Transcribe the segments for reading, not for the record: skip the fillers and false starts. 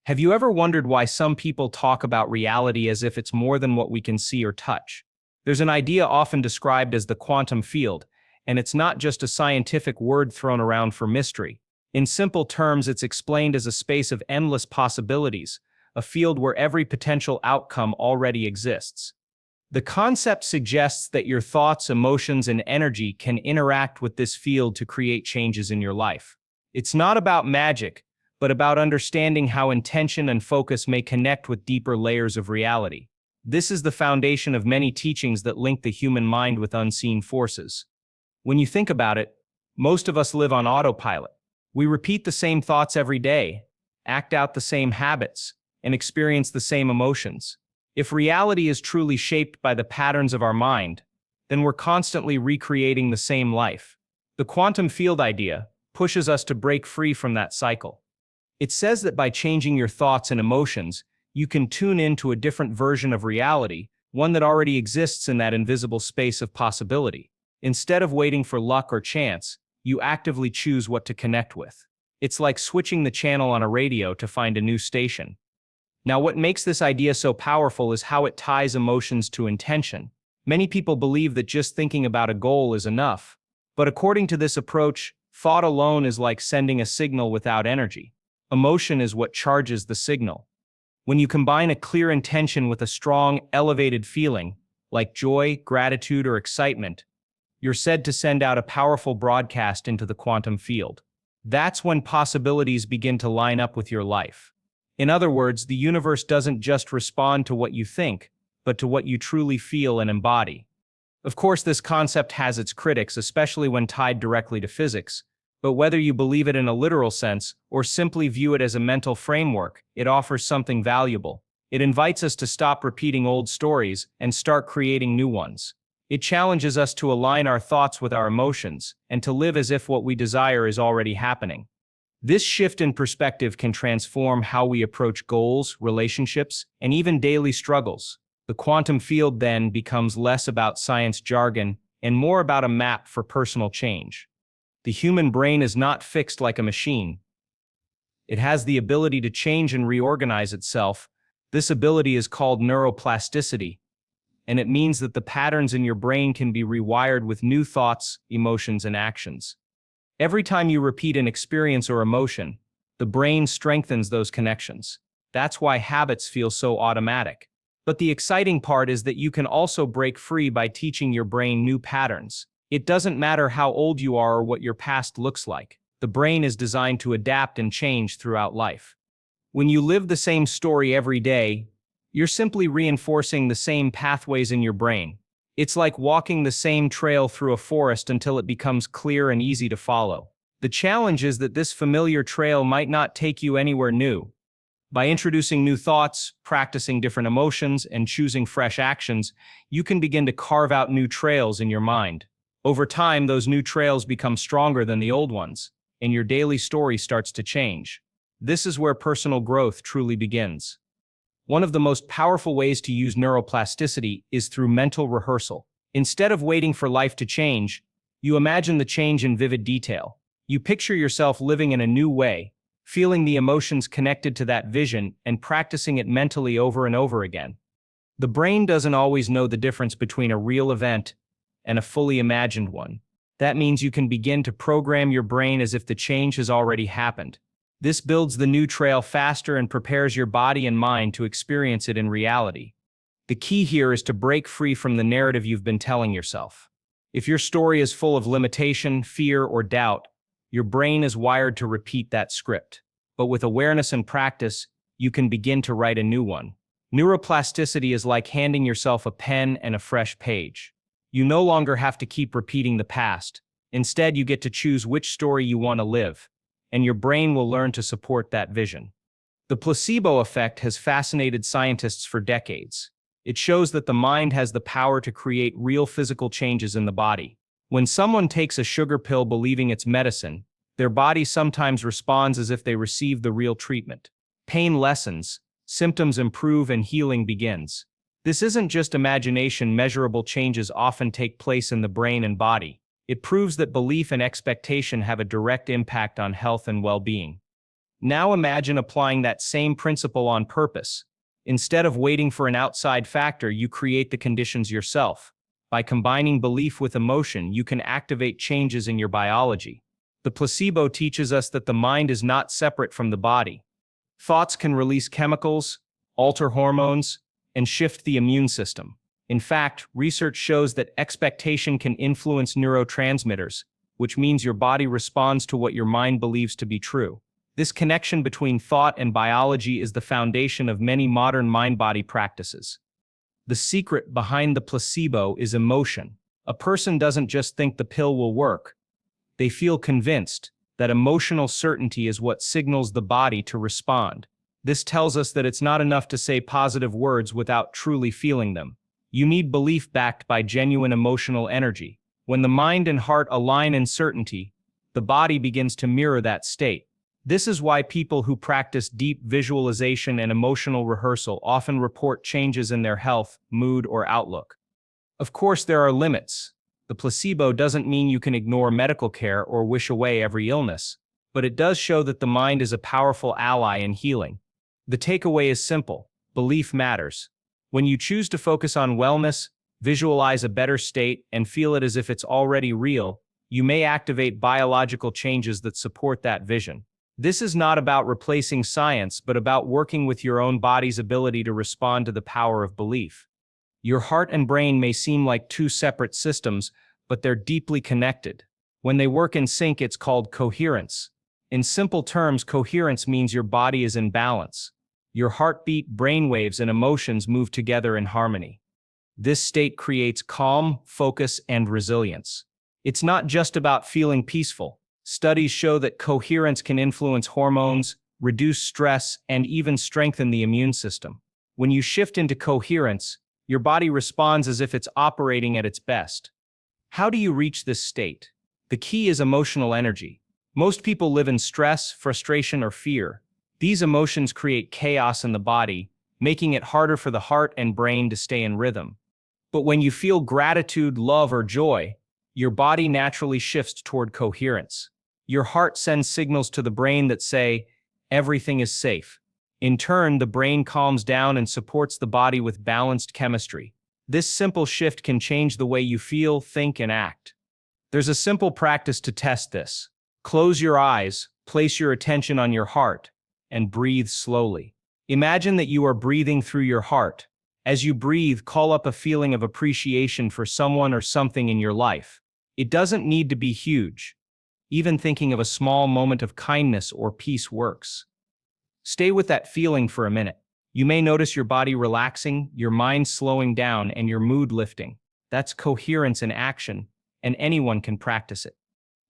Have you ever wondered why some people talk about reality as if it's more than what we can see or touch? There's an idea often described as the quantum field, and it's not just a scientific word thrown around for mystery. In simple terms, it's explained as a space of endless possibilities, a field where every potential outcome already exists. The concept suggests that your thoughts, emotions, and energy can interact with this field to create changes in your life. It's not about magic, but about understanding how intention and focus may connect with deeper layers of reality. This is the foundation of many teachings that link the human mind with unseen forces. When you think about it, most of us live on autopilot. We repeat the same thoughts every day, act out the same habits, and experience the same emotions. If reality is truly shaped by the patterns of our mind, then we're constantly recreating the same life. The quantum field idea pushes us to break free from that cycle. It says that by changing your thoughts and emotions, you can tune into a different version of reality, one that already exists in that invisible space of possibility. Instead of waiting for luck or chance, you actively choose what to connect with. It's like switching the channel on a radio to find a new station. Now, what makes this idea so powerful is how it ties emotions to intention. Many people believe that just thinking about a goal is enough. But according to this approach, thought alone is like sending a signal without energy. Emotion is what charges the signal. When you combine a clear intention with a strong, elevated feeling, like joy, gratitude, or excitement, you're said to send out a powerful broadcast into the quantum field. That's when possibilities begin to line up with your life. In other words, the universe doesn't just respond to what you think, but to what you truly feel and embody. Of course, this concept has its critics, especially when tied directly to physics. But whether you believe it in a literal sense or simply view it as a mental framework, it offers something valuable. It invites us to stop repeating old stories and start creating new ones. It challenges us to align our thoughts with our emotions and to live as if what we desire is already happening. This shift in perspective can transform how we approach goals, relationships, and even daily struggles. The quantum field then becomes less about science jargon and more about a map for personal change. The human brain is not fixed like a machine. It has the ability to change and reorganize itself. This ability is called neuroplasticity, and it means that the patterns in your brain can be rewired with new thoughts, emotions, and actions. Every time you repeat an experience or emotion, the brain strengthens those connections. That's why habits feel so automatic. But the exciting part is that you can also break free by teaching your brain new patterns. It doesn't matter how old you are or what your past looks like. The brain is designed to adapt and change throughout life. When you live the same story every day, you're simply reinforcing the same pathways in your brain. It's like walking the same trail through a forest until it becomes clear and easy to follow. The challenge is that this familiar trail might not take you anywhere new. By introducing new thoughts, practicing different emotions, and choosing fresh actions, you can begin to carve out new trails in your mind. Over time, those new trails become stronger than the old ones, and your daily story starts to change. This is where personal growth truly begins. One of the most powerful ways to use neuroplasticity is through mental rehearsal. Instead of waiting for life to change, you imagine the change in vivid detail. You picture yourself living in a new way, feeling the emotions connected to that vision and practicing it mentally over and over again. The brain doesn't always know the difference between a real event and a fully imagined one. That means you can begin to program your brain as if the change has already happened. This builds the new trail faster and prepares your body and mind to experience it in reality. The key here is to break free from the narrative you've been telling yourself. If your story is full of limitation, fear, or doubt, your brain is wired to repeat that script. But with awareness and practice, you can begin to write a new one. Neuroplasticity is like handing yourself a pen and a fresh page. You no longer have to keep repeating the past. Instead, you get to choose which story you want to live, and your brain will learn to support that vision. The placebo effect has fascinated scientists for decades. It shows that the mind has the power to create real physical changes in the body. When someone takes a sugar pill believing it's medicine, their body sometimes responds as if they received the real treatment. Pain lessens, symptoms improve, and healing begins. This isn't just imagination. Measurable changes often take place in the brain and body. It proves that belief and expectation have a direct impact on health and well-being. Now imagine applying that same principle on purpose. Instead of waiting for an outside factor, you create the conditions yourself. By combining belief with emotion, you can activate changes in your biology. The placebo teaches us that the mind is not separate from the body. Thoughts can release chemicals, alter hormones, and shift the immune system. In fact, research shows that expectation can influence neurotransmitters, which means your body responds to what your mind believes to be true. This connection between thought and biology is the foundation of many modern mind-body practices. The secret behind the placebo is emotion. A person doesn't just think the pill will work. They feel convinced. That emotional certainty is what signals the body to respond. This tells us that it's not enough to say positive words without truly feeling them. You need belief backed by genuine emotional energy. When the mind and heart align in certainty, the body begins to mirror that state. This is why people who practice deep visualization and emotional rehearsal often report changes in their health, mood, or outlook. Of course, there are limits. The placebo doesn't mean you can ignore medical care or wish away every illness, but it does show that the mind is a powerful ally in healing. The takeaway is simple: belief matters. When you choose to focus on wellness, visualize a better state, and feel it as if it's already real, you may activate biological changes that support that vision. This is not about replacing science, but about working with your own body's ability to respond to the power of belief. Your heart and brain may seem like two separate systems, but they're deeply connected. When they work in sync, it's called coherence. In simple terms, coherence means your body is in balance. Your heartbeat, brainwaves, and emotions move together in harmony. This state creates calm, focus, and resilience. It's not just about feeling peaceful. Studies show that coherence can influence hormones, reduce stress, and even strengthen the immune system. When you shift into coherence, your body responds as if it's operating at its best. How do you reach this state? The key is emotional energy. Most people live in stress, frustration, or fear. These emotions create chaos in the body, making it harder for the heart and brain to stay in rhythm. But when you feel gratitude, love, or joy, your body naturally shifts toward coherence. Your heart sends signals to the brain that say, everything is safe. In turn, the brain calms down and supports the body with balanced chemistry. This simple shift can change the way you feel, think, and act. There's a simple practice to test this. Close your eyes, place your attention on your heart, and breathe slowly. Imagine that you are breathing through your heart. As you breathe, call up a feeling of appreciation for someone or something in your life. It doesn't need to be huge. Even thinking of a small moment of kindness or peace works. Stay with that feeling for a minute. You may notice your body relaxing, your mind slowing down, and your mood lifting. That's coherence in action, and anyone can practice it.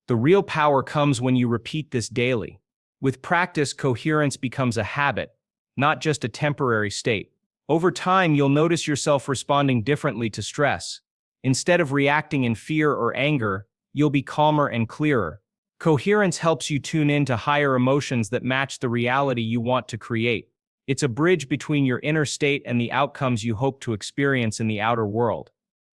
The real power comes when you repeat this daily. With practice, coherence becomes a habit, not just a temporary state. Over time, you'll notice yourself responding differently to stress. Instead of reacting in fear or anger, you'll be calmer and clearer. Coherence helps you tune in to higher emotions that match the reality you want to create. It's a bridge between your inner state and the outcomes you hope to experience in the outer world.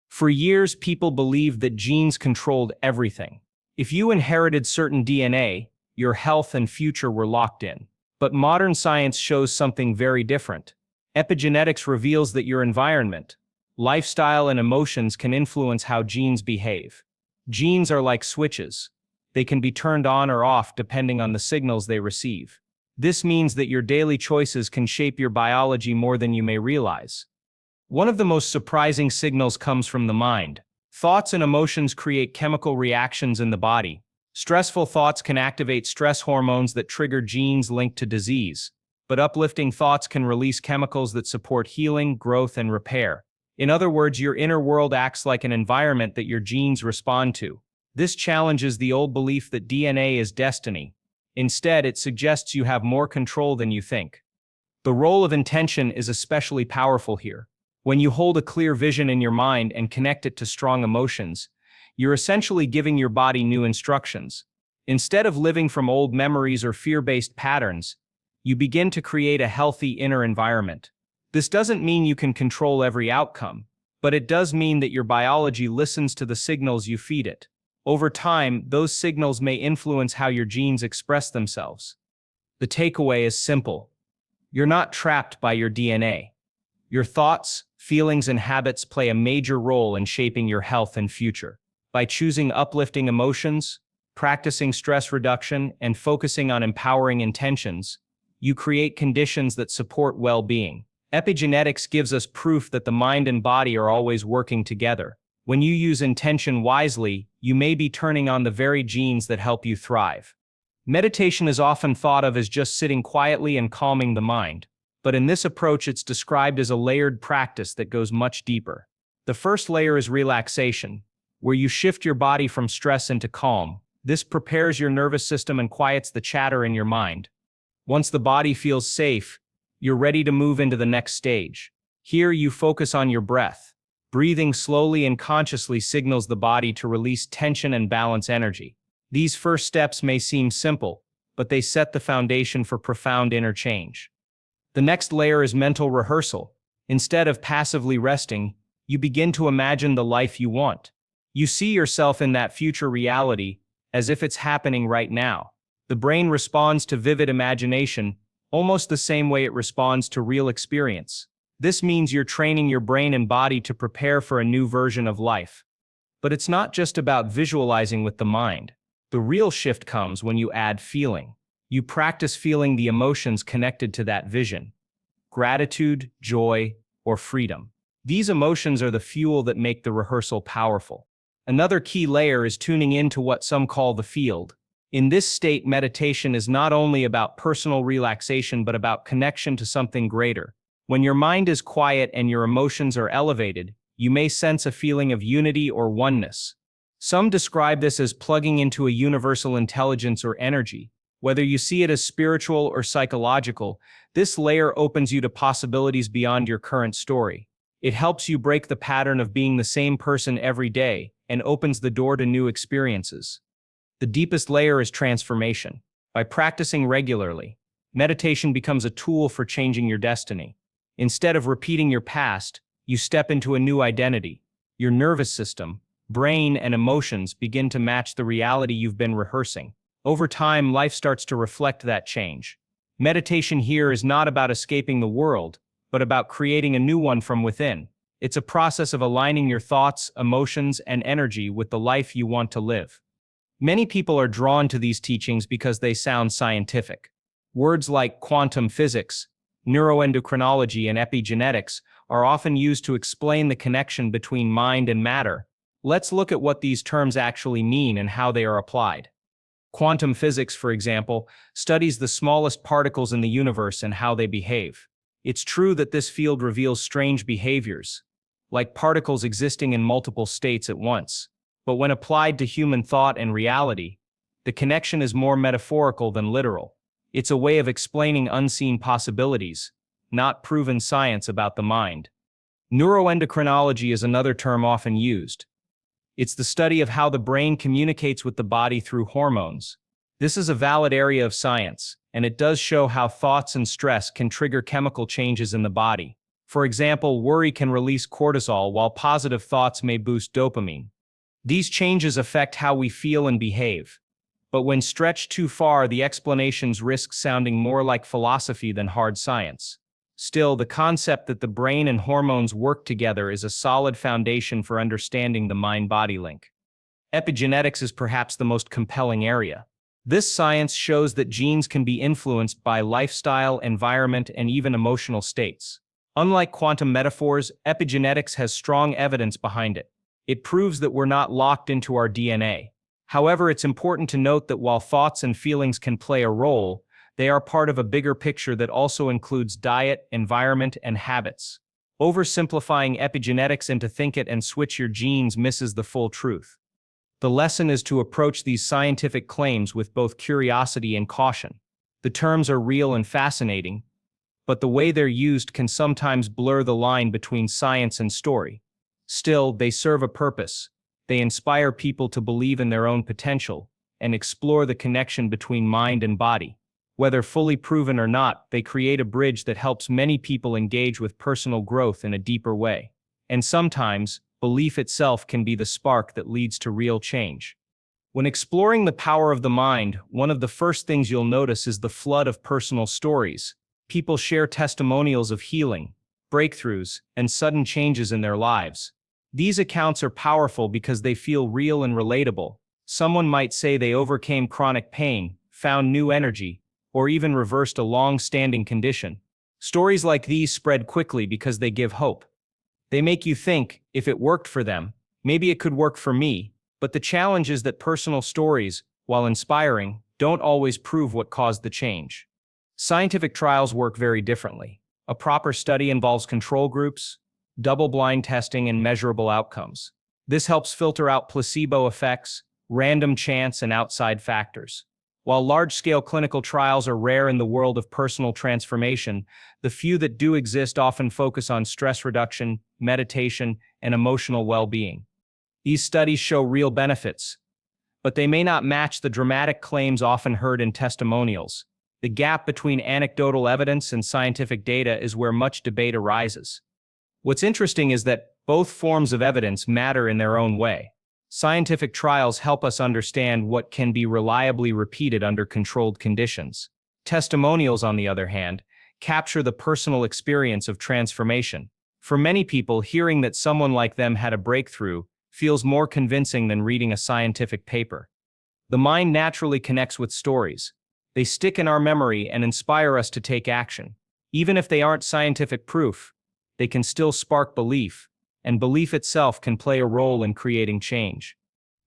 For years, people believed that genes controlled everything. If you inherited certain DNA, your health and future were locked in. But modern science shows something very different. Epigenetics reveals that your environment, lifestyle, and emotions can influence how genes behave. Genes are like switches. They can be turned on or off depending on the signals they receive. This means that your daily choices can shape your biology more than you may realize. One of the most surprising signals comes from the mind. Thoughts and emotions create chemical reactions in the body. Stressful thoughts can activate stress hormones that trigger genes linked to disease. But uplifting thoughts can release chemicals that support healing, growth, and repair. In other words, your inner world acts like an environment that your genes respond to. This challenges the old belief that DNA is destiny. Instead, it suggests you have more control than you think. The role of intention is especially powerful here. When you hold a clear vision in your mind and connect it to strong emotions, you're essentially giving your body new instructions. Instead of living from old memories or fear-based patterns, you begin to create a healthy inner environment. This doesn't mean you can control every outcome, but it does mean that your biology listens to the signals you feed it. Over time, those signals may influence how your genes express themselves. The takeaway is simple. You're not trapped by your DNA. Your thoughts, feelings, and habits play a major role in shaping your health and future. By choosing uplifting emotions, practicing stress reduction, and focusing on empowering intentions, you create conditions that support well-being. Epigenetics gives us proof that the mind and body are always working together. When you use intention wisely, you may be turning on the very genes that help you thrive. Meditation is often thought of as just sitting quietly and calming the mind, but in this approach it's described as a layered practice that goes much deeper. The first layer is relaxation, where you shift your body from stress into calm. This prepares your nervous system and quiets the chatter in your mind. Once the body feels safe, you're ready to move into the next stage. Here you focus on your breath. Breathing slowly and consciously signals the body to release tension and balance energy. These first steps may seem simple, but they set the foundation for profound inner change. The next layer is mental rehearsal. Instead of passively resting, you begin to imagine the life you want. You see yourself in that future reality as if it's happening right now. The brain responds to vivid imagination almost the same way it responds to real experience. This means you're training your brain and body to prepare for a new version of life. But it's not just about visualizing with the mind. The real shift comes when you add feeling. You practice feeling the emotions connected to that vision: gratitude, joy, or freedom. These emotions are the fuel that make the rehearsal powerful. Another key layer is tuning into what some call the field. In this state, meditation is not only about personal relaxation but about connection to something greater. When your mind is quiet and your emotions are elevated, you may sense a feeling of unity or oneness. Some describe this as plugging into a universal intelligence or energy. Whether you see it as spiritual or psychological, this layer opens you to possibilities beyond your current story. It helps you break the pattern of being the same person every day and opens the door to new experiences. The deepest layer is transformation. By practicing regularly, meditation becomes a tool for changing your destiny. Instead of repeating your past, you step into a new identity. Your nervous system, brain, and emotions begin to match the reality you've been rehearsing. Over time, life starts to reflect that change. Meditation here is not about escaping the world, but about creating a new one from within. It's a process of aligning your thoughts, emotions, and energy with the life you want to live. Many people are drawn to these teachings because they sound scientific. Words like quantum physics, neuroendocrinology, and epigenetics are often used to explain the connection between mind and matter. Let's look at what these terms actually mean and how they are applied. Quantum physics, for example, studies the smallest particles in the universe and how they behave. It's true that this field reveals strange behaviors, like particles existing in multiple states at once. But when applied to human thought and reality, the connection is more metaphorical than literal. It's a way of explaining unseen possibilities, not proven science about the mind. Neuroendocrinology is another term often used. It's the study of how the brain communicates with the body through hormones. This is a valid area of science, and it does show how thoughts and stress can trigger chemical changes in the body. For example, worry can release cortisol, while positive thoughts may boost dopamine. These changes affect how we feel and behave. But when stretched too far, the explanations risk sounding more like philosophy than hard science. Still, the concept that the brain and hormones work together is a solid foundation for understanding the mind-body link. Epigenetics is perhaps the most compelling area. This science shows that genes can be influenced by lifestyle, environment, and even emotional states. Unlike quantum metaphors, epigenetics has strong evidence behind it. It proves that we're not locked into our DNA. However, it's important to note that while thoughts and feelings can play a role, they are part of a bigger picture that also includes diet, environment, and habits. Oversimplifying epigenetics into think it and switch your genes misses the full truth. The lesson is to approach these scientific claims with both curiosity and caution. The terms are real and fascinating, but the way they're used can sometimes blur the line between science and story. Still, they serve a purpose. They inspire people to believe in their own potential and explore the connection between mind and body. Whether fully proven or not, they create a bridge that helps many people engage with personal growth in a deeper way. And sometimes, belief itself can be the spark that leads to real change. When exploring the power of the mind, one of the first things you'll notice is the flood of personal stories. People share testimonials of healing, breakthroughs, and sudden changes in their lives. These accounts are powerful because they feel real and relatable. Someone might say they overcame chronic pain, found new energy, or even reversed a long-standing condition. Stories like these spread quickly because they give hope. They make you think, if it worked for them, maybe it could work for me. But the challenge is that personal stories, while inspiring, don't always prove what caused the change. Scientific trials work very differently. A proper study involves control groups, double-blind testing, and measurable outcomes. This helps filter out placebo effects, random chance, and outside factors. While large-scale clinical trials are rare in the world of personal transformation, the few that do exist often focus on stress reduction, meditation, and emotional well-being. These studies show real benefits, but they may not match the dramatic claims often heard in testimonials. The gap between anecdotal evidence and scientific data is where much debate arises. What's interesting is that both forms of evidence matter in their own way. Scientific trials help us understand what can be reliably repeated under controlled conditions. Testimonials, on the other hand, capture the personal experience of transformation. For many people, hearing that someone like them had a breakthrough feels more convincing than reading a scientific paper. The mind naturally connects with stories. They stick in our memory and inspire us to take action. Even if they aren't scientific proof, they can still spark belief, and belief itself can play a role in creating change.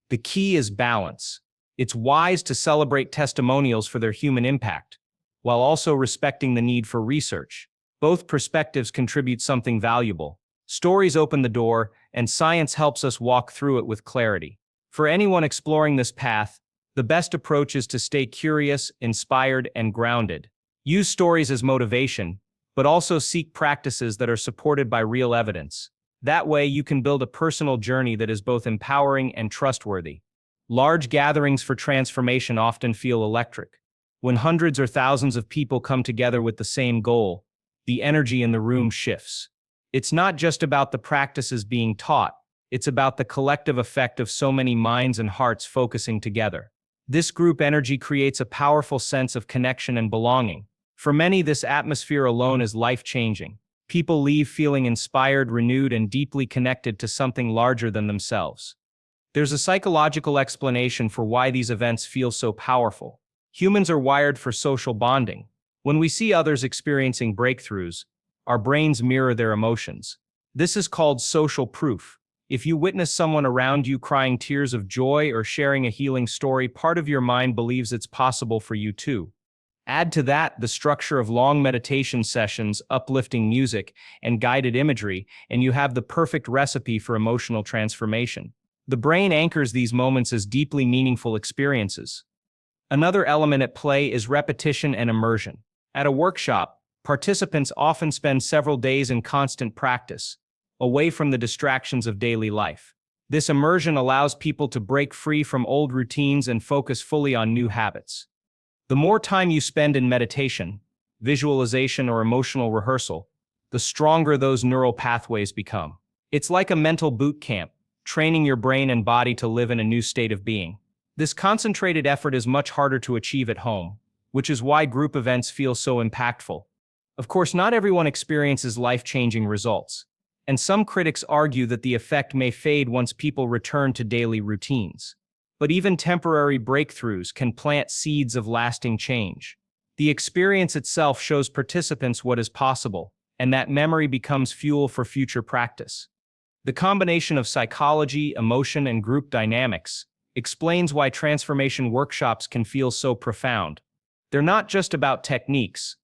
The key is balance. It's wise to celebrate testimonials for their human impact, while also respecting the need for research. Both perspectives contribute something valuable. Stories open the door, and science helps us walk through it with clarity. For anyone exploring this path, the best approach is to stay curious, inspired, and grounded. Use stories as motivation, but also seek practices that are supported by real evidence. That way, you can build a personal journey that is both empowering and trustworthy. Large gatherings for transformation often feel electric. When hundreds or thousands of people come together with the same goal, the energy in the room shifts. It's not just about the practices being taught, it's about the collective effect of so many minds and hearts focusing together. This group energy creates a powerful sense of connection and belonging. For many, this atmosphere alone is life-changing. People leave feeling inspired, renewed, and deeply connected to something larger than themselves. There's a psychological explanation for why these events feel so powerful. Humans are wired for social bonding. When we see others experiencing breakthroughs, our brains mirror their emotions. This is called social proof. If you witness someone around you crying tears of joy or sharing a healing story, part of your mind believes it's possible for you too. Add to that the structure of long meditation sessions, uplifting music, and guided imagery, and you have the perfect recipe for emotional transformation. The brain anchors these moments as deeply meaningful experiences. Another element at play is repetition and immersion. At a workshop, participants often spend several days in constant practice, away from the distractions of daily life. This immersion allows people to break free from old routines and focus fully on new habits. The more time you spend in meditation, visualization, or emotional rehearsal, the stronger those neural pathways become. It's like a mental boot camp, training your brain and body to live in a new state of being. This concentrated effort is much harder to achieve at home, which is why group events feel so impactful. Of course, not everyone experiences life-changing results, and some critics argue that the effect may fade once people return to daily routines. But even temporary breakthroughs can plant seeds of lasting change. The experience itself shows participants what is possible, and that memory becomes fuel for future practice. The combination of psychology, emotion, and group dynamics explains why transformation workshops can feel so profound. They're not just about techniques.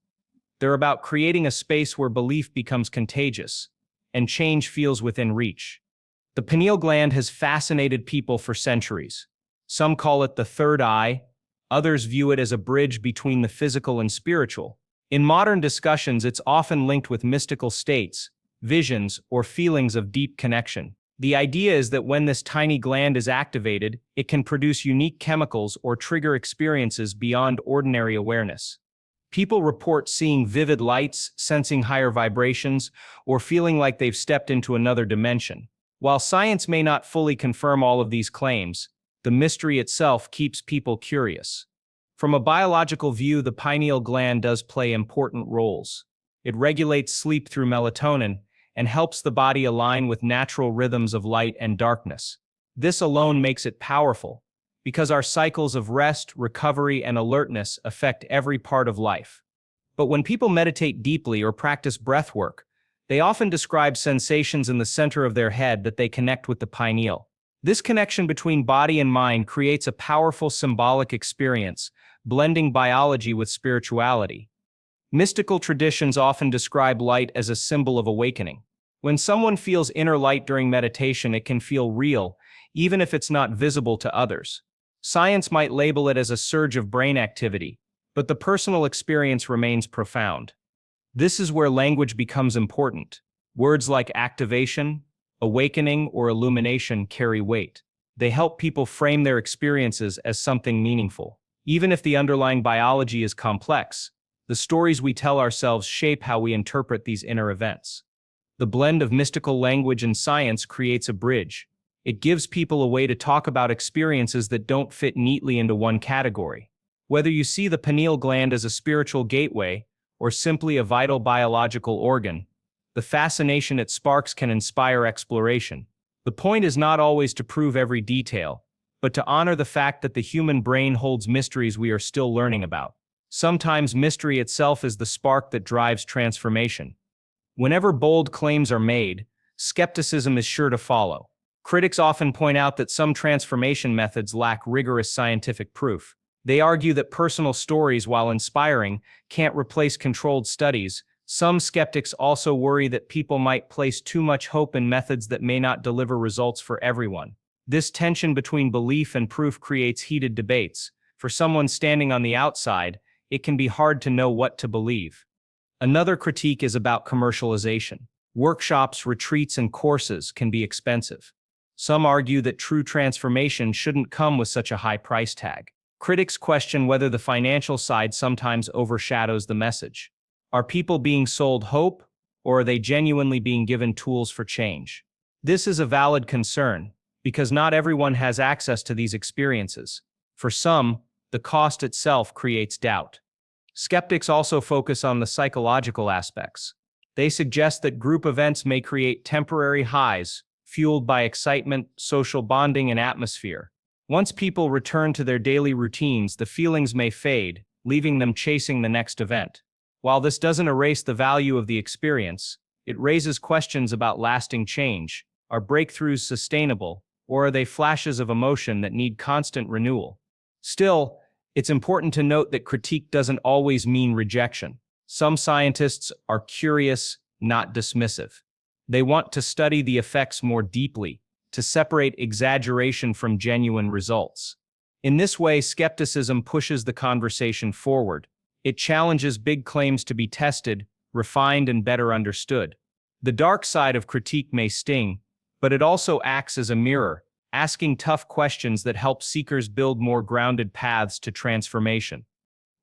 They're about creating a space where belief becomes contagious and change feels within reach. The pineal gland has fascinated people for centuries. Some call it the third eye, others view it as a bridge between the physical and spiritual. In modern discussions, it's often linked with mystical states, visions, or feelings of deep connection. The idea is that when this tiny gland is activated, it can produce unique chemicals or trigger experiences beyond ordinary awareness. People report seeing vivid lights, sensing higher vibrations, or feeling like they've stepped into another dimension. While science may not fully confirm all of these claims, The mystery itself keeps people curious. From a biological view, the pineal gland does play important roles. It regulates sleep through melatonin and helps the body align with natural rhythms of light and darkness. This alone makes it powerful, because our cycles of rest, recovery, and alertness affect every part of life. But when people meditate deeply or practice breath work, they often describe sensations in the center of their head that they connect with the pineal. This connection between body and mind creates a powerful symbolic experience, blending biology with spirituality. Mystical traditions often describe light as a symbol of awakening. When someone feels inner light during meditation, it can feel real, even if it's not visible to others. Science might label it as a surge of brain activity, but the personal experience remains profound. This is where language becomes important. Words like activation, awakening, or illumination carry weight. They help people frame their experiences as something meaningful. Even if the underlying biology is complex, the stories we tell ourselves shape how we interpret these inner events. The blend of mystical language and science creates a bridge. It gives people a way to talk about experiences that don't fit neatly into one category. Whether you see the pineal gland as a spiritual gateway or simply a vital biological organ, the fascination it sparks can inspire exploration. The point is not always to prove every detail, but to honor the fact that the human brain holds mysteries we are still learning about. Sometimes mystery itself is the spark that drives transformation. Whenever bold claims are made, skepticism is sure to follow. Critics often point out that some transformation methods lack rigorous scientific proof. They argue that personal stories, while inspiring, can't replace controlled studies. Some skeptics also worry that people might place too much hope in methods that may not deliver results for everyone. This tension between belief and proof creates heated debates. For someone standing on the outside, it can be hard to know what to believe. Another critique is about commercialization. Workshops, retreats, and courses can be expensive. Some argue that true transformation shouldn't come with such a high price tag. Critics question whether the financial side sometimes overshadows the message. Are people being sold hope, or are they genuinely being given tools for change? This is a valid concern, because not everyone has access to these experiences. For some, the cost itself creates doubt. Skeptics also focus on the psychological aspects. They suggest that group events may create temporary highs, fueled by excitement, social bonding, and atmosphere. Once people return to their daily routines, the feelings may fade, leaving them chasing the next event. While this doesn't erase the value of the experience, it raises questions about lasting change. Are breakthroughs sustainable, or are they flashes of emotion that need constant renewal? Still, it's important to note that critique doesn't always mean rejection. Some scientists are curious, not dismissive. They want to study the effects more deeply, to separate exaggeration from genuine results. In this way, skepticism pushes the conversation forward. It challenges big claims to be tested, refined, and better understood. The dark side of critique may sting, but it also acts as a mirror, asking tough questions that help seekers build more grounded paths to transformation.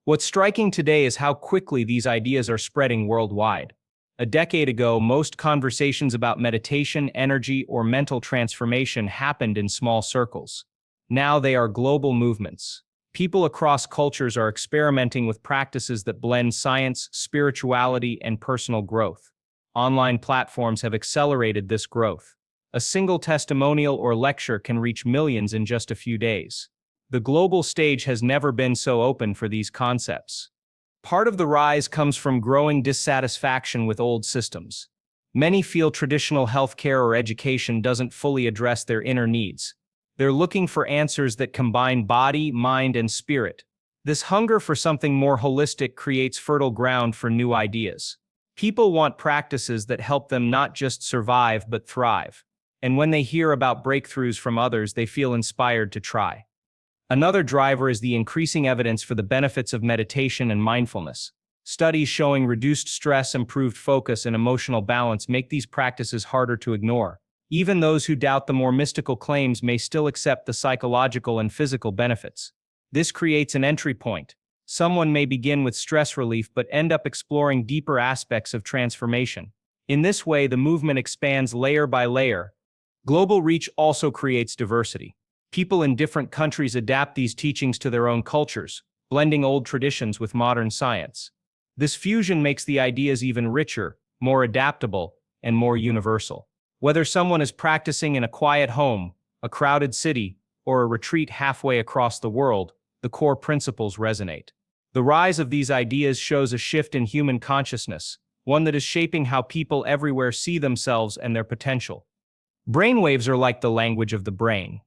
What's striking today is how quickly these ideas are spreading worldwide. A decade ago, most conversations about meditation, energy, or mental transformation happened in small circles. Now they are global movements. People across cultures are experimenting with practices that blend science, spirituality, and personal growth. Online platforms have accelerated this growth. A single testimonial or lecture can reach millions in just a few days. The global stage has never been so open for these concepts. Part of the rise comes from growing dissatisfaction with old systems. Many feel traditional healthcare or education doesn't fully address their inner needs. They're looking for answers that combine body, mind, and spirit. This hunger for something more holistic creates fertile ground for new ideas. People want practices that help them not just survive but thrive. And when they hear about breakthroughs from others, they feel inspired to try. Another driver is the increasing evidence for the benefits of meditation and mindfulness. Studies showing reduced stress, improved focus, and emotional balance make these practices harder to ignore. Even those who doubt the more mystical claims may still accept the psychological and physical benefits. This creates an entry point. Someone may begin with stress relief but end up exploring deeper aspects of transformation. In this way, the movement expands layer by layer. Global reach also creates diversity. People in different countries adapt these teachings to their own cultures, blending old traditions with modern science. This fusion makes the ideas even richer, more adaptable, and more universal. Whether someone is practicing in a quiet home, a crowded city, or a retreat halfway across the world, the core principles resonate. The rise of these ideas shows a shift in human consciousness, one that is shaping how people everywhere see themselves and their potential. Brainwaves are like the language of the brain.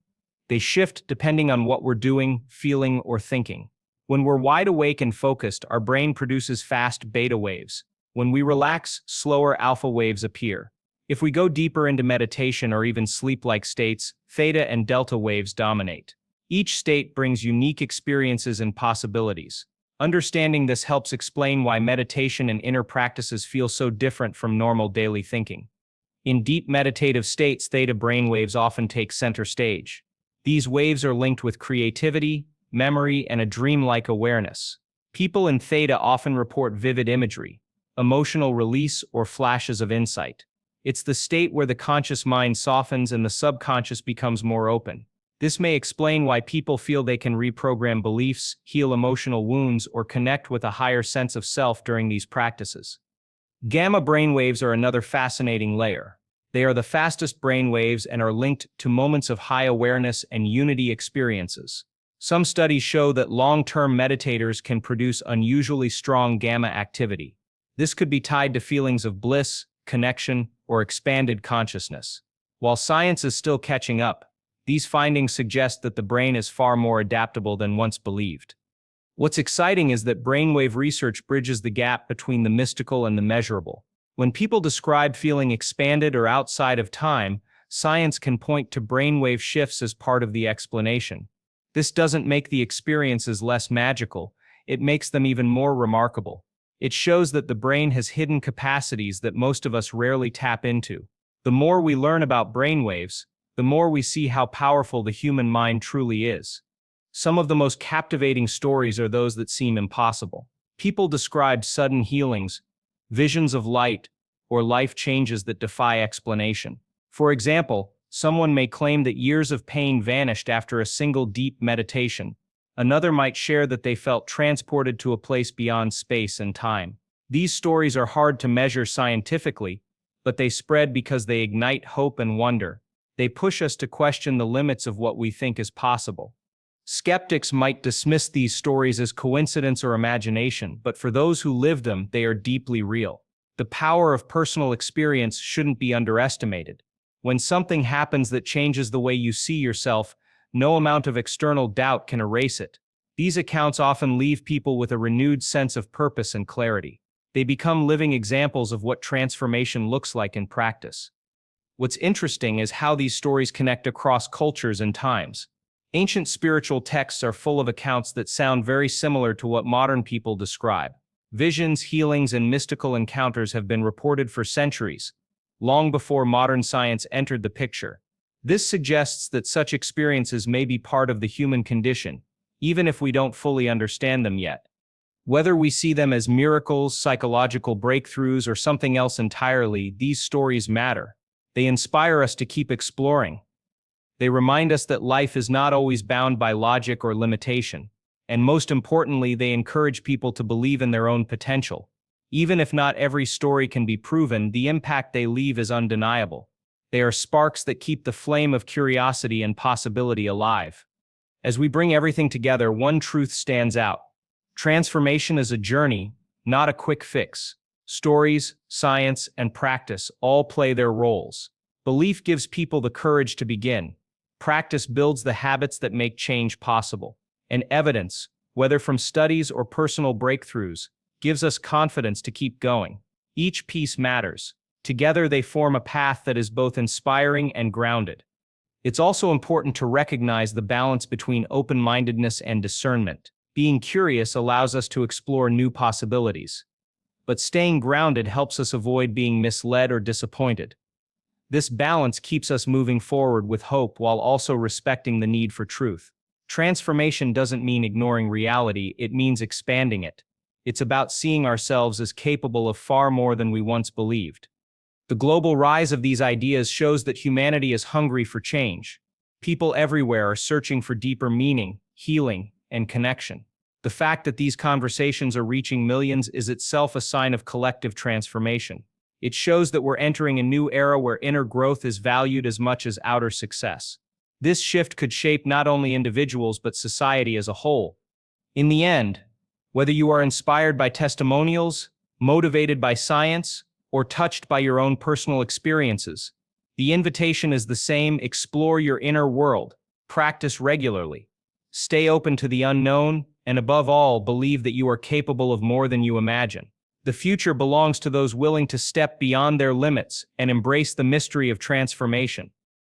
They shift depending on what we're doing, feeling, or thinking. When we're wide awake and focused, our brain produces fast beta waves. When we relax, slower alpha waves appear. If we go deeper into meditation or even sleep-like states, theta and delta waves dominate. Each state brings unique experiences and possibilities. Understanding this helps explain why meditation and inner practices feel so different from normal daily thinking. In deep meditative states, theta brainwaves often take center stage. These waves are linked with creativity, memory, and a dreamlike awareness. People in theta often report vivid imagery, emotional release, or flashes of insight. It's the state where the conscious mind softens and the subconscious becomes more open. This may explain why people feel they can reprogram beliefs, heal emotional wounds, or connect with a higher sense of self during these practices. Gamma brainwaves are another fascinating layer. They are the fastest brainwaves and are linked to moments of high awareness and unity experiences. Some studies show that long-term meditators can produce unusually strong gamma activity. This could be tied to feelings of bliss, connection, or expanded consciousness. While science is still catching up, these findings suggest that the brain is far more adaptable than once believed. What's exciting is that brainwave research bridges the gap between the mystical and the measurable. When people describe feeling expanded or outside of time, science can point to brainwave shifts as part of the explanation. This doesn't make the experiences less magical, it makes them even more remarkable. It shows that the brain has hidden capacities that most of us rarely tap into. The more we learn about brainwaves, the more we see how powerful the human mind truly is. Some of the most captivating stories are those that seem impossible. People describe sudden healings, visions of light, or life changes that defy explanation. For example, someone may claim that years of pain vanished after a single deep meditation. Another might share that they felt transported to a place beyond space and time. These stories are hard to measure scientifically, but they spread because they ignite hope and wonder. They push us to question the limits of what we think is possible. Skeptics might dismiss these stories as coincidence or imagination, but for those who live them, they are deeply real. The power of personal experience shouldn't be underestimated. When something happens that changes the way you see yourself, no amount of external doubt can erase it. These accounts often leave people with a renewed sense of purpose and clarity. They become living examples of what transformation looks like in practice. What's interesting is how these stories connect across cultures and times. Ancient spiritual texts are full of accounts that sound very similar to what modern people describe. Visions, healings, and mystical encounters have been reported for centuries, long before modern science entered the picture. This suggests that such experiences may be part of the human condition, even if we don't fully understand them yet. Whether we see them as miracles, psychological breakthroughs, or something else entirely, these stories matter. They inspire us to keep exploring. They remind us that life is not always bound by logic or limitation. And most importantly, they encourage people to believe in their own potential. Even if not every story can be proven, the impact they leave is undeniable. They are sparks that keep the flame of curiosity and possibility alive. As we bring everything together, one truth stands out. Transformation is a journey, not a quick fix. Stories, science, and practice all play their roles. Belief gives people the courage to begin. Practice builds the habits that make change possible. And evidence, whether from studies or personal breakthroughs, gives us confidence to keep going. Each piece matters. Together they form a path that is both inspiring and grounded. It's also important to recognize the balance between open-mindedness and discernment. Being curious allows us to explore new possibilities. But staying grounded helps us avoid being misled or disappointed. This balance keeps us moving forward with hope while also respecting the need for truth. Transformation doesn't mean ignoring reality, it means expanding it. It's about seeing ourselves as capable of far more than we once believed. The global rise of these ideas shows that humanity is hungry for change. People everywhere are searching for deeper meaning, healing, and connection. The fact that these conversations are reaching millions is itself a sign of collective transformation. It shows that we're entering a new era where inner growth is valued as much as outer success. This shift could shape not only individuals but society as a whole. In the end, whether you are inspired by testimonials, motivated by science, or touched by your own personal experiences, the invitation is the same: explore your inner world, practice regularly, stay open to the unknown, and above all, believe that you are capable of more than you imagine. The future belongs to those willing to step beyond their limits and embrace the mystery of transformation.